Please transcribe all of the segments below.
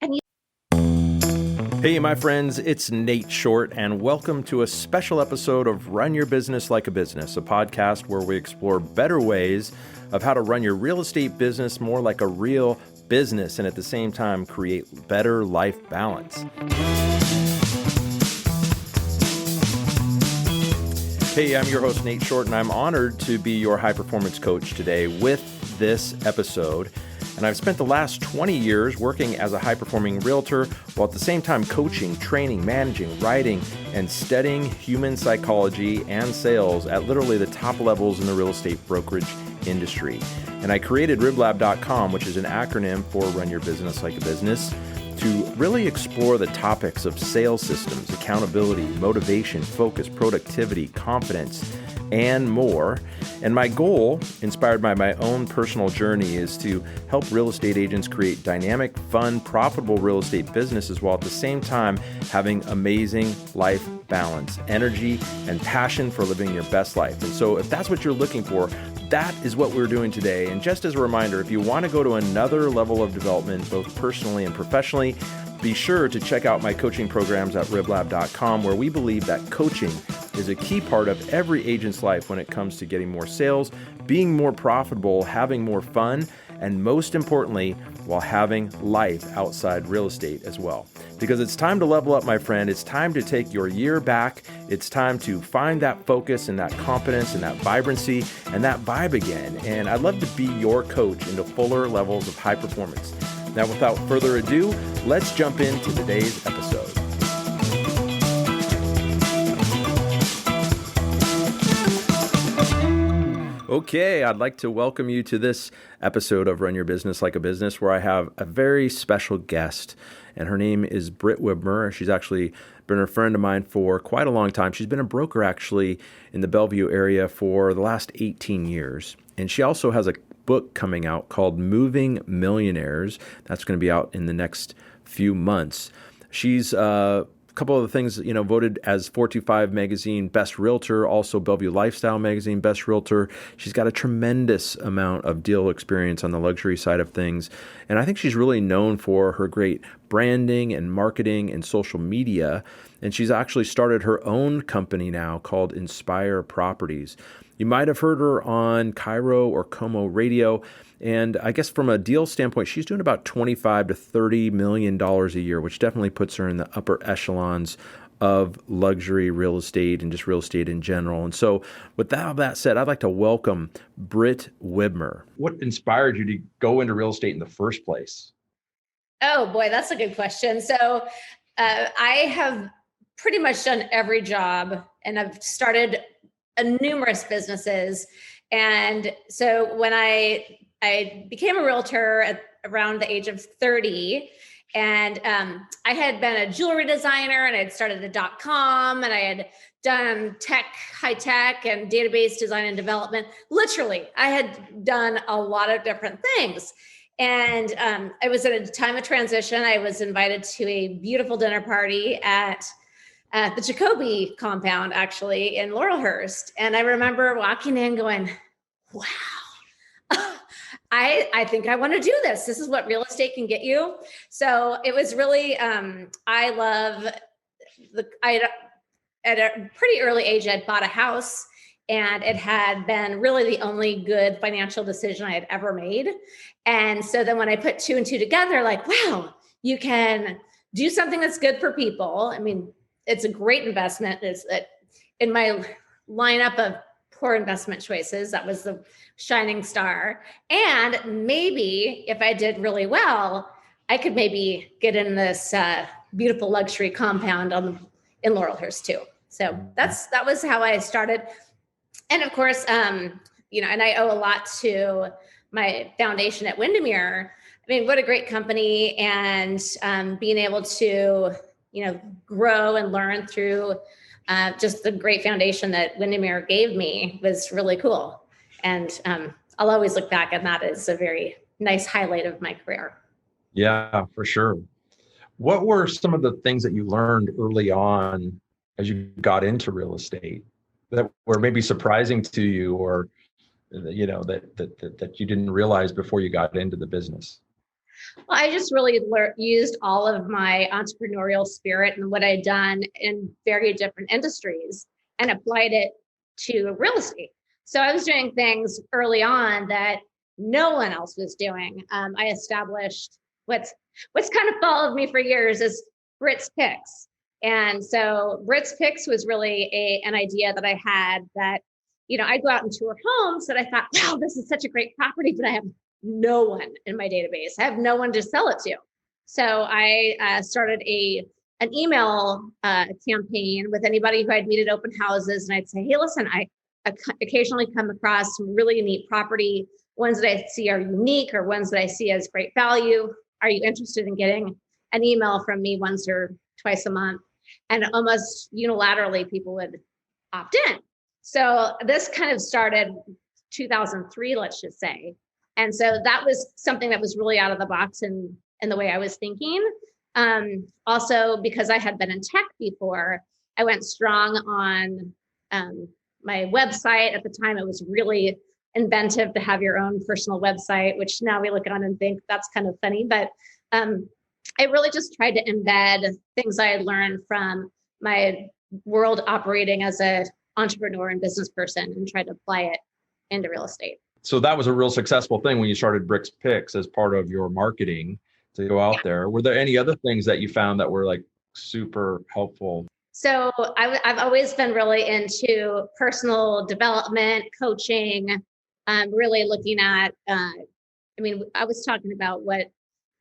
and you Hey, my friends, it's Nate Short, and welcome to a special episode of Run Your Business Like a Business, a podcast where we explore better ways of how to run your real estate business more like a real business and at the same time create better life balance. Hey, I'm your host, Nate Short, and I'm honored to be your high performance coach today with this episode. And I've spent the last 20 years working as a high-performing realtor while at the same time coaching, training, managing, writing, and studying human psychology and sales at literally the top levels in the real estate brokerage industry. And I created RYBLAB.com, which is an acronym for Run Your Business Like a Business, to really explore the topics of sales systems, accountability, motivation, focus, productivity, confidence, and more. And my goal, inspired by my own personal journey, is to help real estate agents create dynamic, fun, profitable real estate businesses while at the same time having amazing life balance, energy, and passion for living your best life. And so if that's what you're looking for, that is what we're doing today. And just as a reminder, if you want to go to another level of development, both personally and professionally, be sure to check out my coaching programs at RYBLAB.com, where we believe that coaching is a key part of every agent's life when it comes to getting more sales, being more profitable, having more fun, and most importantly, while having life outside real estate as well. Because it's time to level up, my friend. It's time to take your year back. It's time to find that focus and that confidence and that vibrancy and that vibe again. And I'd love to be your coach into fuller levels of high performance. Now, without further ado, let's jump into today's episode. Okay, I'd like to welcome you to this episode of Run Your Business Like a Business, where I have a very special guest, and her name is Britt Wibmer. She's actually been a friend of mine for quite a long time. She's been a broker actually in the Bellevue area for the last 18 years, and she also has a book coming out called Moving Millionaires. That's going to be out in the next few months. She's a couple of the things, voted as 425 magazine best realtor, also Bellevue Lifestyle magazine best realtor. She's got a tremendous amount of deal experience on the luxury side of things. And I think she's really known for her great branding and marketing and social media. And she's actually started her own company now called Inspire Properties. You might have heard her on Cairo or Como Radio. And I guess from a deal standpoint, she's doing about $25 to $30 million a year, which definitely puts her in the upper echelons of luxury real estate and just real estate in general. And so with all that said, I'd like to welcome Britt Wibmer. What inspired you to go into real estate in the first place? Oh boy, that's a good question. So I have pretty much done every job, and I've started numerous businesses. And so when I became a realtor at around the age of 30, and I had been a jewelry designer, and I had started a .com, and I had done high tech and database design and development. Literally, I had done a lot of different things. And I was at a time of transition. I was invited to a beautiful dinner party at the Jacoby compound, actually, in Laurelhurst. And I remember walking in going, wow, I think I want to do this. This is what real estate can get you. So it was really, I love at a pretty early age, I'd bought a house, and it had been really the only good financial decision I had ever made. And so then when I put two and two together, like, wow, you can do something that's good for people. I mean, it's a great investment. It's in my lineup of poor investment choices, that was the shining star. And maybe if I did really well, I could maybe get in this beautiful luxury compound in Laurelhurst too. So that was how I started. And of course, and I owe a lot to my foundation at Windermere. I mean, what a great company, and being able to, grow and learn through just the great foundation that Windermere gave me was really cool. And I'll always look back on that as a very nice highlight of my career. Yeah, for sure. What were some of the things that you learned early on as you got into real estate that were maybe surprising to you, or that you didn't realize before you got into the business? Well, I just really used all of my entrepreneurial spirit and what I'd done in very different industries and applied it to real estate. So I was doing things early on that no one else was doing. I established what's kind of followed me for years is Britts Picks. And so Britts Picks was really an idea that I had that, I'd go out and tour homes that I thought, wow, this is such a great property, but I have no one in my database. I have no one to sell it to. So I started an email campaign with anybody who I'd meet at open houses. And I'd say, hey, listen, I occasionally come across some really neat property, ones that I see are unique or ones that I see as great value. Are you interested in getting an email from me once or twice a month? And almost unilaterally, people would opt in. So this kind of started 2003, let's just say. And so that was something that was really out of the box in the way I was thinking. Also, because I had been in tech before, I went strong on my website. At the time, it was really inventive to have your own personal website, which now we look on and think that's kind of funny. But I really just tried to embed things I had learned from my world operating as an entrepreneur and business person and tried to apply it into real estate. So that was a real successful thing when you started Britts Picks as part of your marketing to go out there. Were there any other things that you found that were like super helpful? So I've always been really into personal development, coaching, really looking at, I was talking about what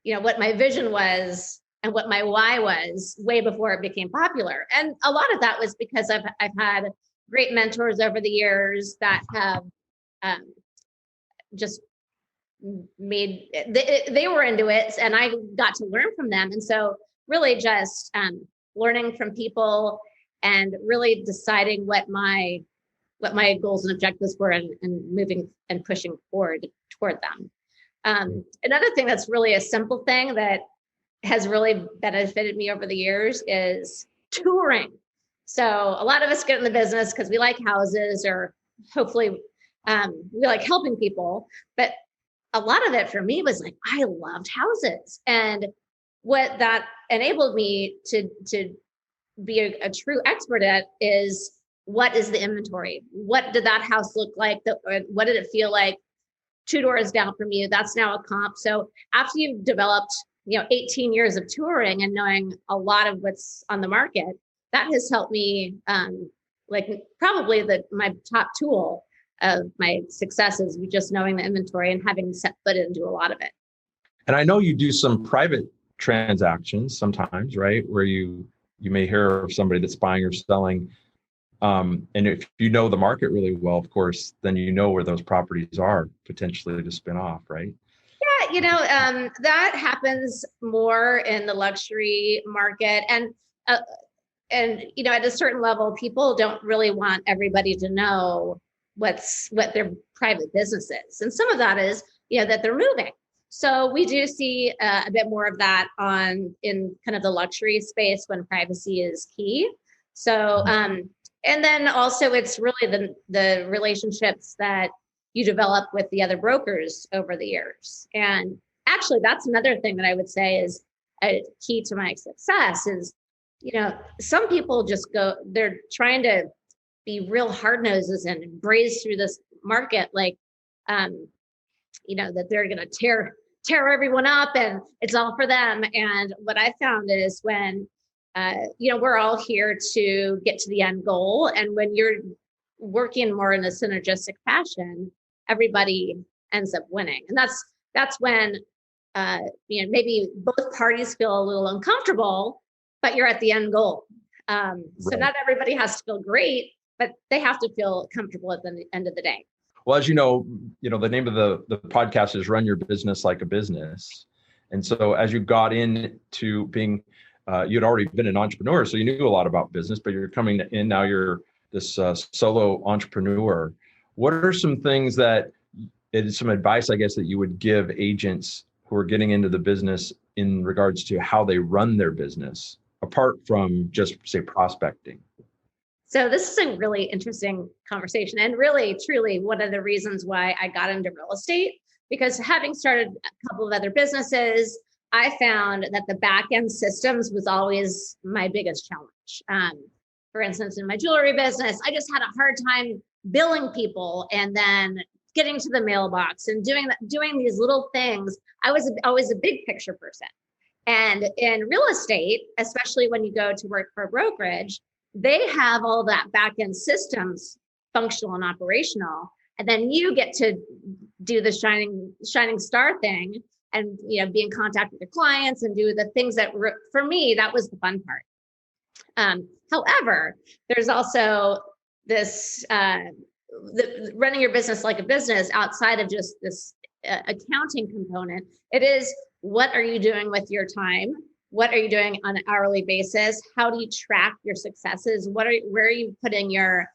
my vision was and what my why was way before it became popular. And a lot of that was because I've had great mentors over the years that have just made, they were into it and I got to learn from them. And so really just learning from people and really deciding what my goals and objectives were and moving and pushing forward toward them. Another thing that's really a simple thing that has really benefited me over the years is touring. So a lot of us get in the business because we like houses or hopefully we like helping people. But a lot of it for me was like, I loved houses. And what that enabled me to be a true expert at is, what is the inventory? What did that house look like? What did it feel like 2 doors down from you? That's now a comp. So after you've developed 18 years of touring and knowing a lot of what's on the market, that has helped me probably my top tool of my success is just knowing the inventory and having set foot into a lot of it. And I know you do some private transactions sometimes, right? Where you may hear of somebody that's buying or selling. And if you know the market really well, of course, then you know where those properties are potentially to spin off, right? Yeah, that happens more in the luxury market. And at a certain level, people don't really want everybody to know what their private business is. And some of that is, that they're moving. So we do see a bit more of that in kind of the luxury space when privacy is key. So, and then also it's really the relationships that you develop with the other brokers over the years. And actually, that's another thing that I would say is a key to my success is, some people just they're trying to be real hard noses and braze through this market like, that they're going to tear everyone up and it's all for them. And what I found is when, we're all here to get to the end goal. And when you're working more in a synergistic fashion, everybody ends up winning. And that's when, maybe both parties feel a little uncomfortable, but you're at the end goal. So not everybody has to feel great, but they have to feel comfortable at the end of the day. Well, as you know, the name of the podcast is Run Your Business Like a Business. And so as you got into being, you'd already been an entrepreneur, so you knew a lot about business, but you're coming in now, you're this solo entrepreneur. What are some things some advice, I guess, that you would give agents who are getting into the business in regards to how they run their business, apart from just, say, prospecting? So this is a really interesting conversation and really, truly one of the reasons why I got into real estate because having started a couple of other businesses, I found that the back end systems was always my biggest challenge. For instance, in my jewelry business, I just had a hard time billing people and then getting to the mailbox and doing these little things. I was always a big picture person. And in real estate, especially when you go to work for a brokerage, they have all that back end systems functional and operational. And then you get to do the shining star thing and, be in contact with your clients and do the things that for me, that was the fun part. However, there's also this, running your business like a business outside of just this accounting component. It is, what are you doing with your time? What are you doing on an hourly basis? How do you track your successes? Where are you putting your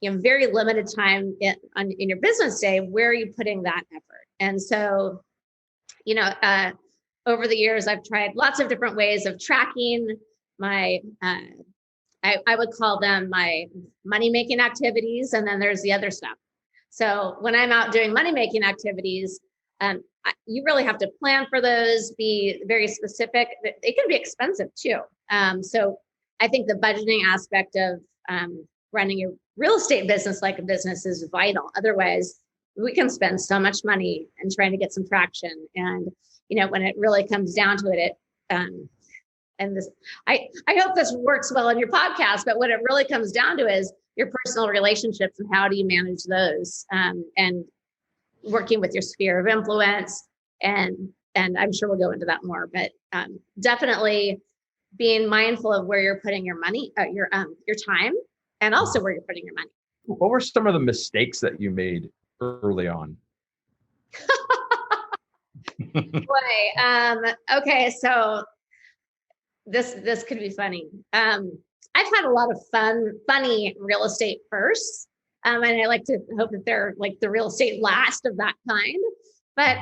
very limited time in your business day? Where are you putting that effort? And so, over the years, I've tried lots of different ways of tracking my, I would call them my money-making activities. And then there's the other stuff. So when I'm out doing money-making activities, you really have to plan for those, be very specific. It can be expensive too. So I think the budgeting aspect of running your real estate business like a business is vital. Otherwise, we can spend so much money and trying to get some traction. And, when it really comes down to it, and this, I hope this works well in your podcast, but what it really comes down to is your personal relationships and how do you manage those, and working with your sphere of influence. And I'm sure we'll go into that more, but definitely being mindful of where you're putting your money, your time, and also where you're putting your money. What were some of the mistakes that you made early on? Boy, okay, so this could be funny. I've had a lot of funny real estate firsts, and I like to hope that they're like the real estate last of that kind. But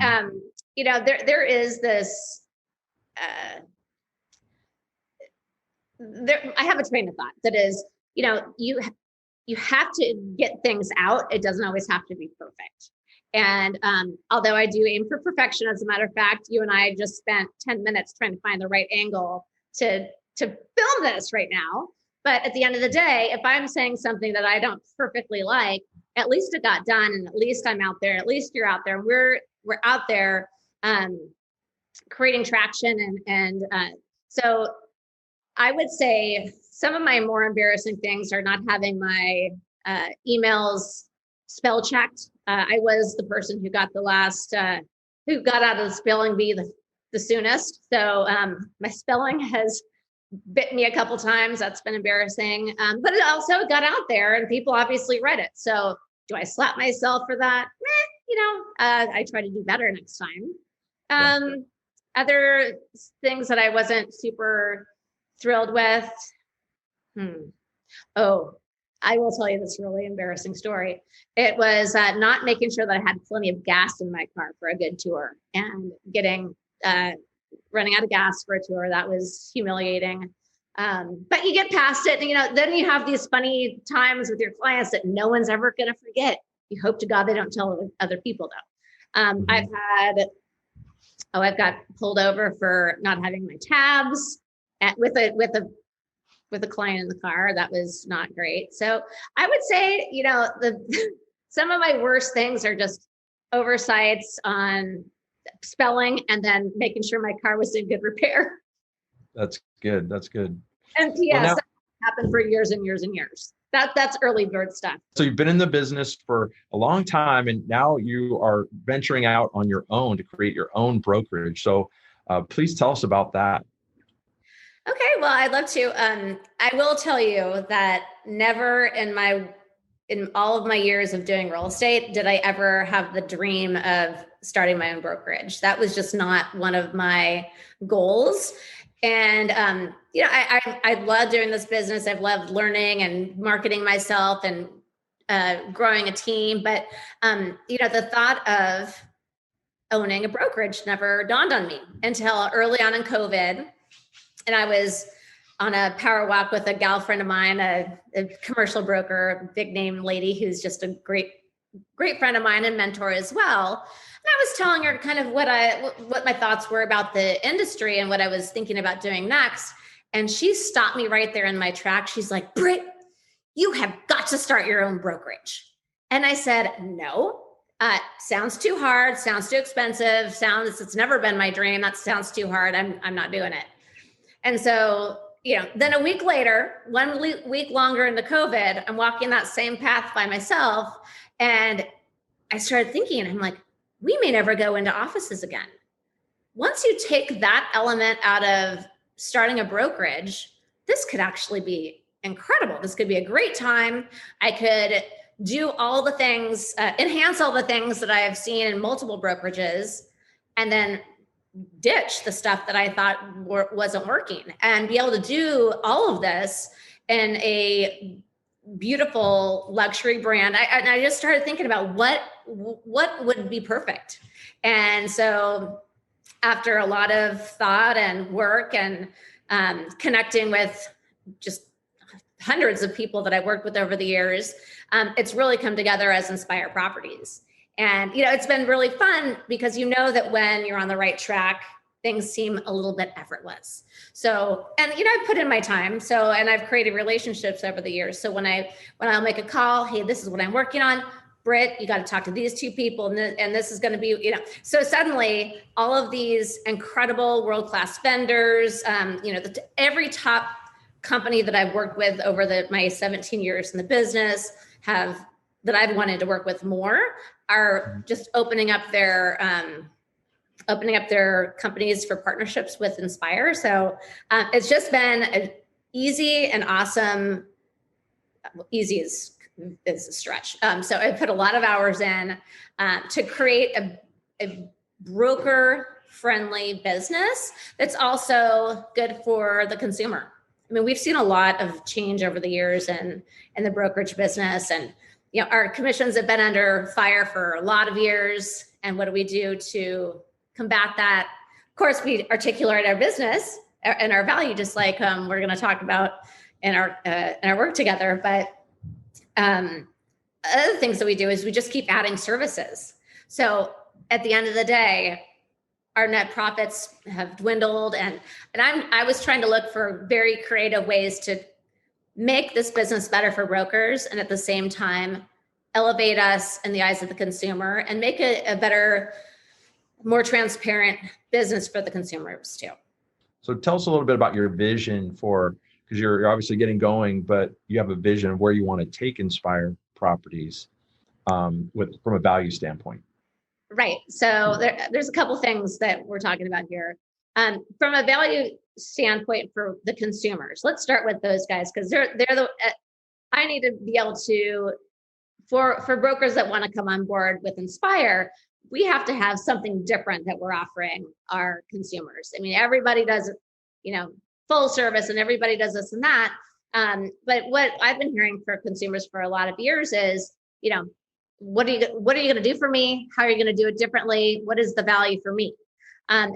there is this. I have a train of thought that is, you have to get things out. It doesn't always have to be perfect. And although I do aim for perfection, as a matter of fact, you and I just spent 10 minutes trying to find the right angle to film this right now. But at the end of the day, if I'm saying something that I don't perfectly like, at least it got done, and at least I'm out there. At least you're out there. We're out there creating traction, and so I would say some of my more embarrassing things are not having my emails spell checked. I was the person who got who got out of the spelling bee the soonest. So my spelling has bit me a couple times. That's been embarrassing. But it also got out there and people obviously read it. So do I slap myself for that? I try to do better next time. Other things that I wasn't super thrilled with. Oh, I will tell you this really embarrassing story. It was not making sure that I had plenty of gas in my car for a good tour, and running out of gas for a tour. That was humiliating. But you get past it, and then you have these funny times with your clients that no one's ever going to forget. You hope to God they don't tell other people though. I've got pulled over for not having my tabs with a client in the car. That was not great. So I would say, some of my worst things are just oversights on spelling and then making sure my car was in good repair. That's good. And P.S. that happened for years and years and years. That's early bird stuff. So you've been in the business for a long time, and now you are venturing out on your own to create your own brokerage. So please tell us about that. Okay, well, I'd love to. I will tell you that never in all of my years of doing real estate did I ever have the dream of starting my own brokerage. That was just not one of my goals. And I love doing this business. I've loved learning and marketing myself and growing a team. But the thought of owning a brokerage never dawned on me until early on in COVID. And I was on a power walk with a gal friend of mine, a commercial broker, big name lady who's just a great great friend of mine and mentor as well. And I was telling her kind of what my thoughts were about the industry and what I was thinking about doing next. And she stopped me right there in my track. She's like, Britt, you have got to start your own brokerage. And I said, no, sounds too hard, sounds too expensive, it's never been my dream. That sounds too hard. I'm not doing it. And so, then a week later, one week longer into COVID, I'm walking that same path by myself. And I started thinking, I'm like, we may never go into offices again. Once you take that element out of starting a brokerage, this could actually be incredible. This could be a great time. I could do all the things, enhance all the things that I have seen in multiple brokerages, and then ditch the stuff that I thought wasn't working, and be able to do all of this in a beautiful luxury brand. I just started thinking about what would be perfect. And so after a lot of thought and work and connecting with just hundreds of people that I've worked with over the years, it's really come together as Inspire Properties. And, it's been really fun because that when you're on the right track, things seem a little bit effortless. So, and, I've put in my time. So, and I've created relationships over the years. So when I'll make a call, hey, this is what I'm working on. Britt, you got to talk to these two people. And this is going to be, so suddenly all of these incredible world-class vendors, every top company that I've worked with over my 17 years in the business that I've wanted to work with more are just opening up their companies for partnerships with Inspire. So it's just been an easy and awesome. Easy is a stretch. So I put a lot of hours in to create a broker-friendly business that's also good for the consumer. I mean, we've seen a lot of change over the years in the brokerage business, and our commissions have been under fire for a lot of years. And what do we do to combat that? Of course, we articulate our business and our value, just like we're going to talk about in our work together. But other things that we do is we just keep adding services. So at the end of the day, our net profits have dwindled, and I was trying to look for very creative ways to make this business better for brokers, and at the same time elevate us in the eyes of the consumer and make a better, more transparent business for the consumers too. So tell us a little bit about your vision because you're obviously getting going, but you have a vision of where you want to take Inspire Properties from a value standpoint. Right. So there's a couple things that we're talking about here. From a value standpoint for the consumers, let's start with those guys, because I need to be able to, for brokers that want to come on board with Inspire, we have to have something different that we're offering our consumers. I mean, everybody does, full service, and everybody does this and that. But what I've been hearing for consumers for a lot of years is, what are you going to do for me? How are you going to do it differently? What is the value for me? And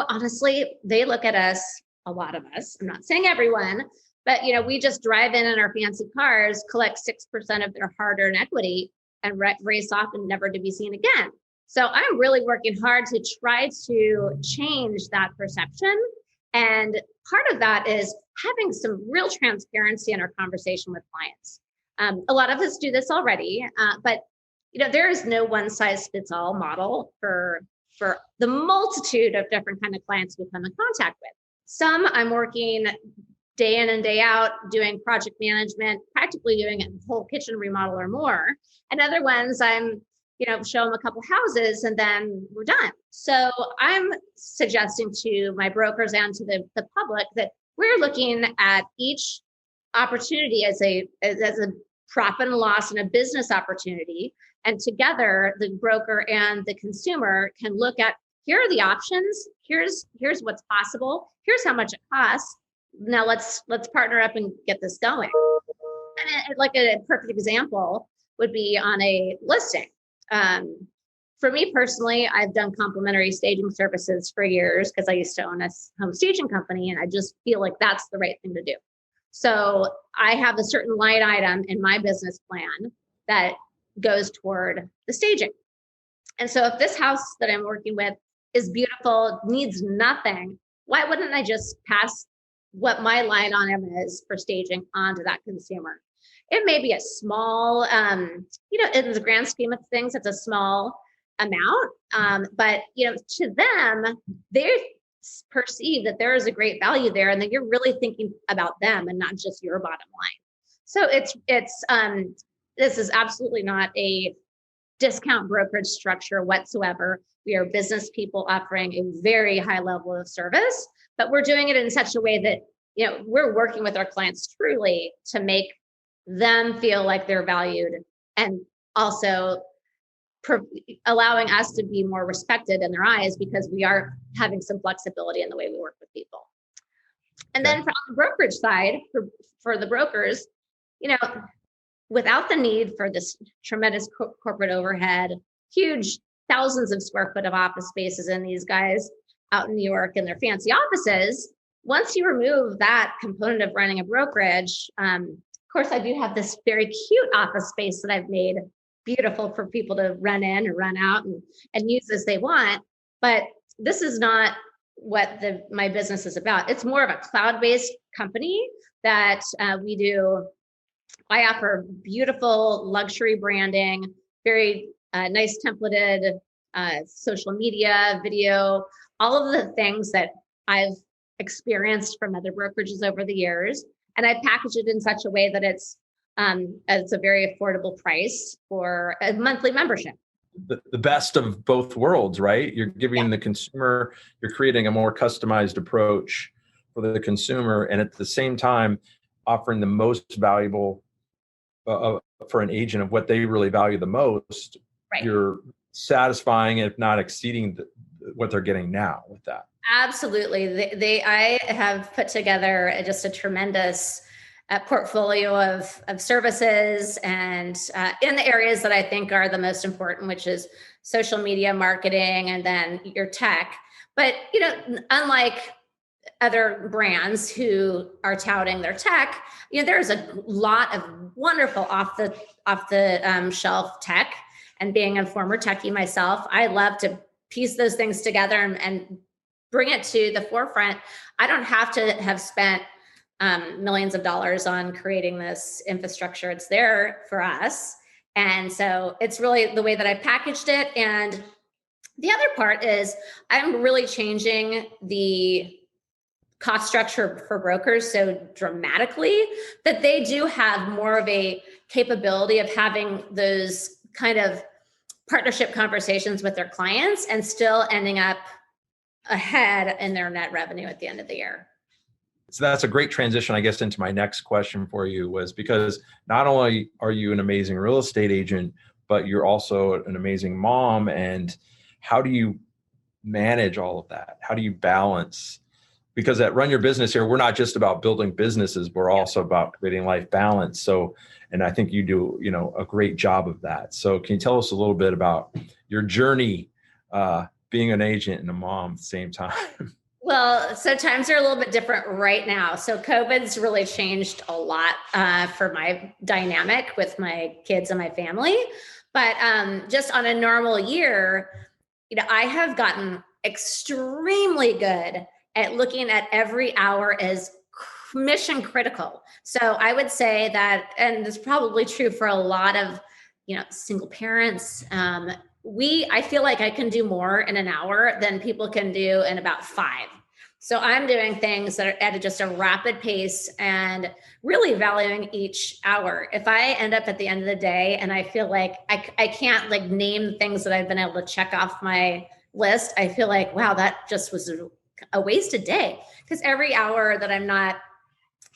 honestly, they look at us, a lot of us, I'm not saying everyone, but, we just drive in our fancy cars, collect 6% of their hard-earned equity, and race off and never to be seen again. So I'm really working hard to try to change that perception. And part of that is having some real transparency in our conversation with clients. A lot of us do this already, but there is no one size fits all model for the multitude of different kind of clients we come in contact with. Some I'm working day in and day out doing project management, practically doing a whole kitchen remodel or more. And other ones I'm, show them a couple houses and then we're done. So I'm suggesting to my brokers and to the public that we're looking at each opportunity as a profit and loss and a business opportunity. And together, the broker and the consumer can look at, here are the options. Here's what's possible. Here's how much it costs. Now let's partner up and get this going. And like a perfect example would be on a listing. For me personally, I've done complimentary staging services for years because I used to own a home staging company, and I just feel like that's the right thing to do. So I have a certain line item in my business plan that goes toward the staging. And so if this house that I'm working with is beautiful, needs nothing, why wouldn't I just pass what my line item is for staging onto that consumer? It may be a small, in the grand scheme of things, it's a small amount. But, to them, they perceive that there is a great value there and that you're really thinking about them and not just your bottom line. So this is absolutely not a discount brokerage structure whatsoever. We are business people offering a very high level of service, but we're doing it in such a way that, we're working with our clients truly to make them feel like they're valued, and also allowing us to be more respected in their eyes because we are having some flexibility in the way we work with people. And then from the brokerage side, for the brokers, without the need for this tremendous corporate overhead, huge thousands of square foot of office spaces in these guys out in New York in their fancy offices, once you remove that component of running a brokerage, of course, I do have this very cute office space that I've made beautiful for people to run in or run out and use as they want. But this is not what my business is about. It's more of a cloud-based company that we do. I offer beautiful luxury branding, very nice templated social media, video, all of the things that I've experienced from other brokerages over the years. And I package it in such a way that it's a very affordable price for a monthly membership. The best of both worlds, right? You're giving the consumer, you're creating a more customized approach for the consumer, and at the same time, offering the most valuable for an agent of what they really value the most. Right. You're satisfying, if not exceeding what they're getting now with that. Absolutely. I have put together just a tremendous portfolio of services and in the areas that I think are the most important, which is social media marketing and then your tech. But, unlike other brands who are touting their tech, there's a lot of wonderful off the shelf tech. And being a former techie myself, I love to piece those things together and bring it to the forefront. I don't have to have spent millions of dollars on creating this infrastructure. It's there for us. And so it's really the way that I packaged it. And the other part is I'm really changing the cost structure for brokers so dramatically that they do have more of a capability of having those kind of partnership conversations with their clients and still ending up ahead in their net revenue at the end of the year. So that's a great transition, I guess, into my next question for you, was because not only are you an amazing real estate agent, but you're also an amazing mom. And how do you manage all of that? How do you balance? Because at Run Your Business here, we're not just about building businesses, we're also about creating life balance. So, and I think you do, a great job of that. So can you tell us a little bit about your journey being an agent and a mom at the same time? Well, so times are a little bit different right now. So COVID's really changed a lot for my dynamic with my kids and my family. But just on a normal year, I have gotten extremely good at looking at every hour as mission critical. So I would say that, and it's probably true for a lot of, single parents, I feel like I can do more in an hour than people can do in about 5. So I'm doing things that are at just a rapid pace and really valuing each hour. If I end up at the end of the day and I feel like I can't name the things that I've been able to check off my list, I feel like, wow, that just was a wasted day. Because every hour that I'm not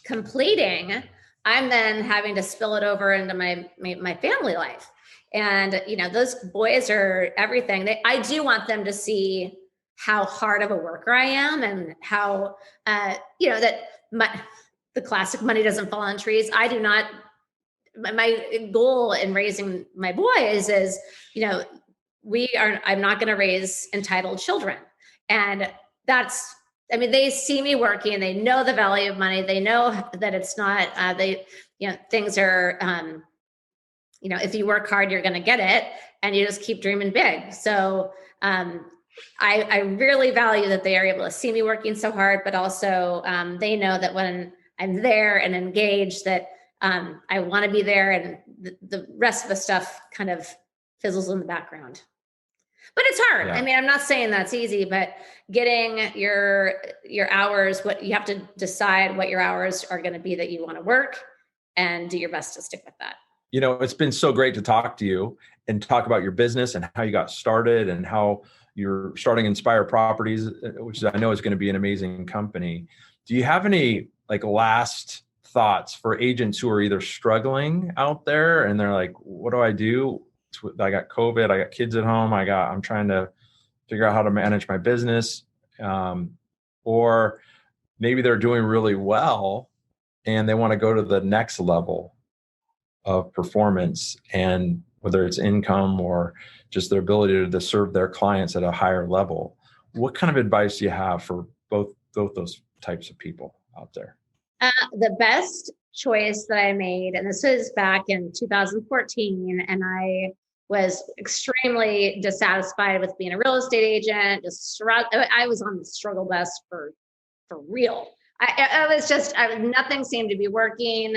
completing, I'm then having to spill it over into my family life. And, those boys are everything. I do want them to see how hard of a worker I am and how, that the classic money doesn't fall on trees. I do not, my goal in raising my boys is, I'm not going to raise entitled children. And that's I mean, they see me working, they know the value of money. They know that it's not, things are, if you work hard, you're going to get it, and you just keep dreaming big. So I really value that they are able to see me working so hard, but also they know that when I'm there and engaged, that I want to be there, and the rest of the stuff kind of fizzles in the background. But it's hard. Yeah. I mean, I'm not saying that's easy, but getting your hours, what you have to decide what your hours are going to be that you want to work, and do your best to stick with that. It's been so great to talk to you and talk about your business and how you got started and how you're starting Inspire Properties, which I know is going to be an amazing company. Do you have any last thoughts for agents who are either struggling out there and they're like, what do I do? I got COVID, I got kids at home, I'm trying to figure out how to manage my business. Or maybe they're doing really well and they want to go to the next level of performance, and whether it's income or just their ability to serve their clients at a higher level. What kind of advice do you have for both those types of people out there? The best choice that I made, and this was back in 2014, and I was extremely dissatisfied with being a real estate agent. I was on the struggle bus for real. Nothing seemed to be working.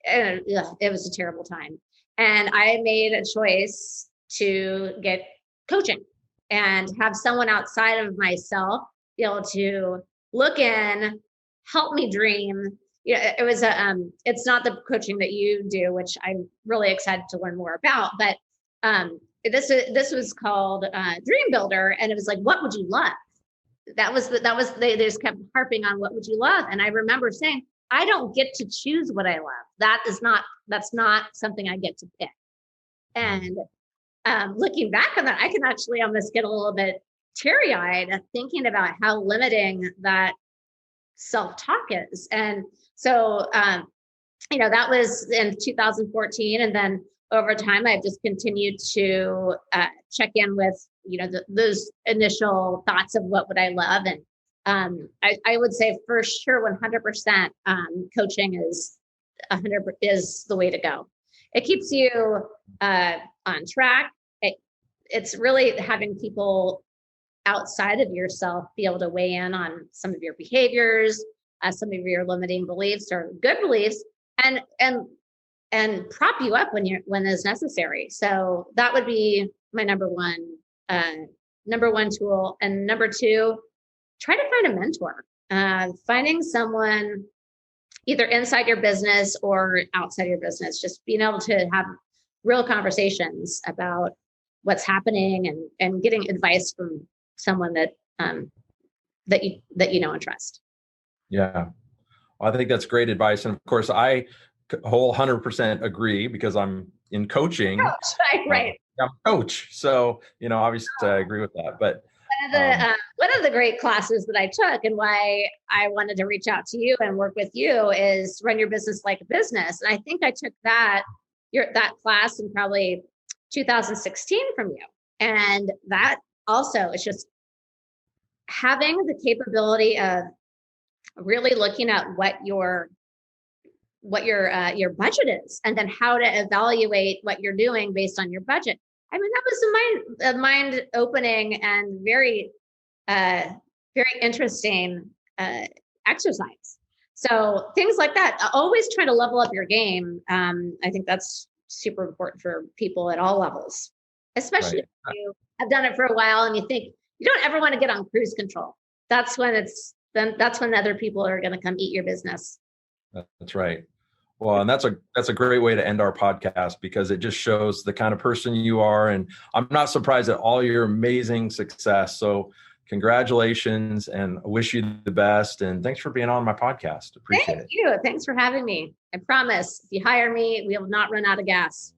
It was a terrible time. And I made a choice to get coaching and have someone outside of myself be able to look in, help me dream. It was it's not the coaching that you do, which I'm really excited to learn more about, but this was called Dream Builder. And it was like, what would you love? They just kept harping on what would you love. And I remember saying, I don't get to choose what I love. That's not something I get to pick. And looking back on that, I can actually almost get a little bit teary-eyed thinking about how limiting that self-talk is. And so, that was in 2014. And then over time, I've just continued to check in with, those initial thoughts of what would I love. And I would say for sure, 100% coaching is the way to go. It keeps you on track. It's really having people outside of yourself be able to weigh in on some of your behaviors, some of your limiting beliefs or good beliefs, and prop you up when is necessary. So that would be my number one tool. And number two, try to find a mentor. Finding someone either inside your business or outside your business, just being able to have real conversations about what's happening and getting advice from someone that you know and trust. Yeah. Well, I think that's great advice. And of course, I whole 100% agree because I'm in coaching. Right. I'm a coach. So, obviously I agree with that. But one of the great classes that I took and why I wanted to reach out to you and work with you is Run Your Business Like a Business. And I think I took that class in probably 2016 from you. And that also is just having the capability of really looking at what your budget is, and then how to evaluate what you're doing based on your budget. I mean, that was a mind-opening and very, very interesting exercise. So things like that, always try to level up your game. I think that's super important for people at all levels, especially if you have done it for a while and you think you don't ever want to get on cruise control. That's when other people are going to come eat your business. That's right. Well, and that's a great way to end our podcast because it just shows the kind of person you are. And I'm not surprised at all your amazing success. So congratulations, and I wish you the best. And thanks for being on my podcast. Appreciate it. Thank you. Thanks for having me. I promise if you hire me, we will not run out of gas.